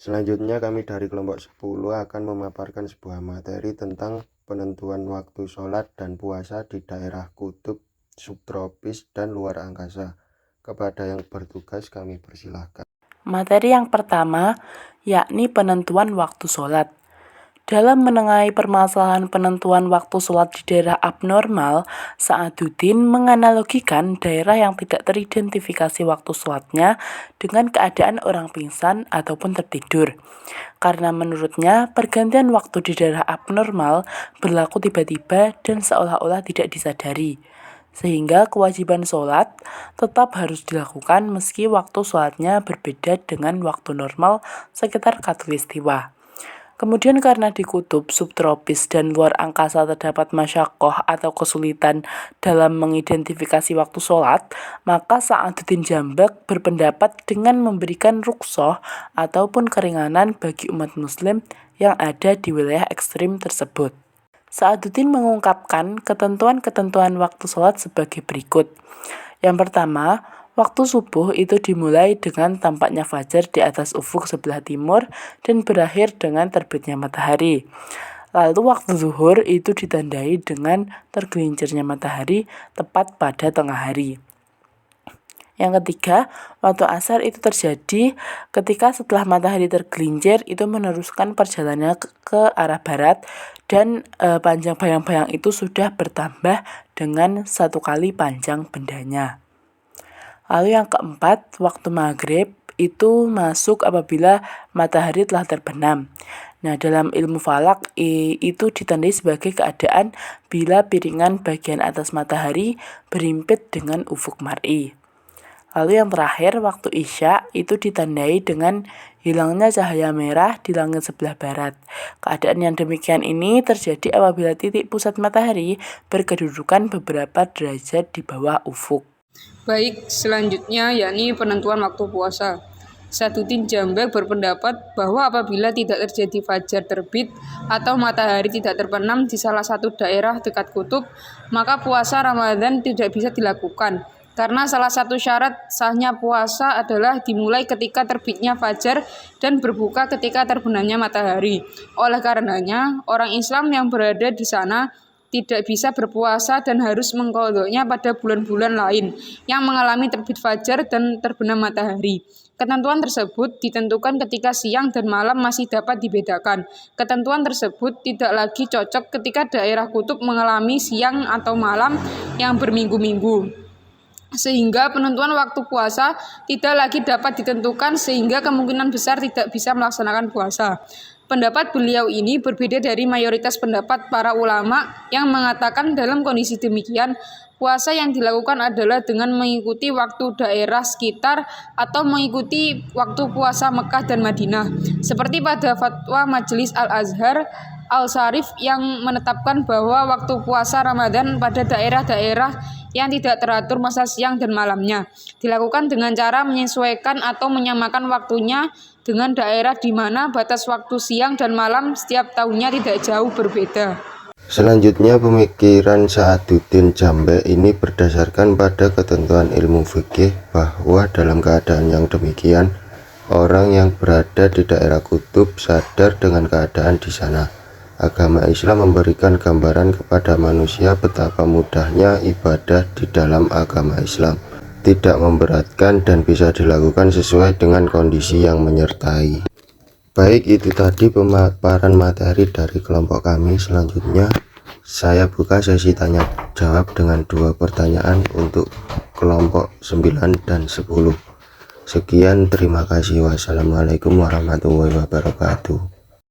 Selanjutnya kami dari kelompok 10 akan memaparkan sebuah materi tentang penentuan waktu sholat dan puasa di daerah kutub, subtropis, dan luar angkasa. Kepada yang bertugas kami persilahkan. Materi yang pertama yakni penentuan waktu sholat. Dalam menengahi permasalahan penentuan waktu sholat di daerah abnormal, Sa'aduddin menganalogikan daerah yang tidak teridentifikasi waktu sholatnya dengan keadaan orang pingsan ataupun tertidur. Karena menurutnya, pergantian waktu di daerah abnormal berlaku tiba-tiba dan seolah-olah tidak disadari. Sehingga kewajiban sholat tetap harus dilakukan meski waktu sholatnya berbeda dengan waktu normal sekitar khatulistiwa. Kemudian karena di kutub, subtropis, dan luar angkasa terdapat masyakoh atau kesulitan dalam mengidentifikasi waktu sholat, maka Sa'aduddin Jambak berpendapat dengan memberikan ruksoh ataupun keringanan bagi umat muslim yang ada di wilayah ekstrim tersebut. Sa'aduddin mengungkapkan ketentuan-ketentuan waktu sholat sebagai berikut. Yang pertama, waktu subuh itu dimulai dengan tampaknya fajar di atas ufuk sebelah timur dan berakhir dengan terbitnya matahari. Lalu waktu zuhur itu ditandai dengan tergelincirnya matahari tepat pada tengah hari. Yang ketiga, waktu asar itu terjadi ketika setelah matahari tergelincir itu meneruskan perjalanannya ke arah barat dan panjang bayang-bayang itu sudah bertambah dengan 1 kali panjang bendanya. Lalu yang keempat, waktu maghrib itu masuk apabila matahari telah terbenam. Nah, dalam ilmu falak itu ditandai sebagai keadaan bila piringan bagian atas matahari berimpit dengan ufuk mar'i. Lalu yang terakhir, waktu isya itu ditandai dengan hilangnya cahaya merah di langit sebelah barat. Keadaan yang demikian ini terjadi apabila titik pusat matahari berkedudukan beberapa derajat di bawah ufuk. Baik, selanjutnya yakni penentuan waktu puasa. Sa'aduddin Jambak berpendapat bahwa apabila tidak terjadi fajar terbit atau matahari tidak terbenam di salah satu daerah dekat kutub, maka puasa Ramadan tidak bisa dilakukan. Karena salah satu syarat sahnya puasa adalah dimulai ketika terbitnya fajar dan berbuka ketika terbenamnya matahari. Oleh karenanya, orang Islam yang berada di sana tidak bisa berpuasa dan harus mengqadhanya pada bulan-bulan lain yang mengalami terbit fajar dan terbenam matahari. Ketentuan tersebut ditentukan ketika siang dan malam masih dapat dibedakan. Ketentuan tersebut tidak lagi cocok ketika daerah kutub mengalami siang atau malam yang berminggu-minggu. Sehingga penentuan waktu puasa tidak lagi dapat ditentukan sehingga kemungkinan besar tidak bisa melaksanakan puasa. Pendapat beliau ini berbeda dari mayoritas pendapat para ulama yang mengatakan dalam kondisi demikian, puasa yang dilakukan adalah dengan mengikuti waktu daerah sekitar atau mengikuti waktu puasa Mekah dan Madinah. Seperti pada fatwa Majelis Al-Azhar Al-Syarif yang menetapkan bahwa waktu puasa Ramadan pada daerah-daerah yang tidak teratur masa siang dan malamnya dilakukan dengan cara menyesuaikan atau menyamakan waktunya dengan daerah di mana batas waktu siang dan malam setiap tahunnya tidak jauh berbeda. Selanjutnya pemikiran Sa'aduddin Jambak ini berdasarkan pada ketentuan ilmu fikih bahwa dalam keadaan yang demikian orang yang berada di daerah kutub sadar dengan keadaan di sana. Agama Islam memberikan gambaran kepada manusia betapa mudahnya ibadah di dalam agama Islam, tidak memberatkan dan bisa dilakukan sesuai dengan kondisi yang menyertai. Baik, itu tadi pemaparan materi dari kelompok kami. Selanjutnya saya buka sesi tanya jawab dengan 2 pertanyaan untuk kelompok 9 dan 10. Sekian, terima kasih. Wassalamualaikum warahmatullahi wabarakatuh.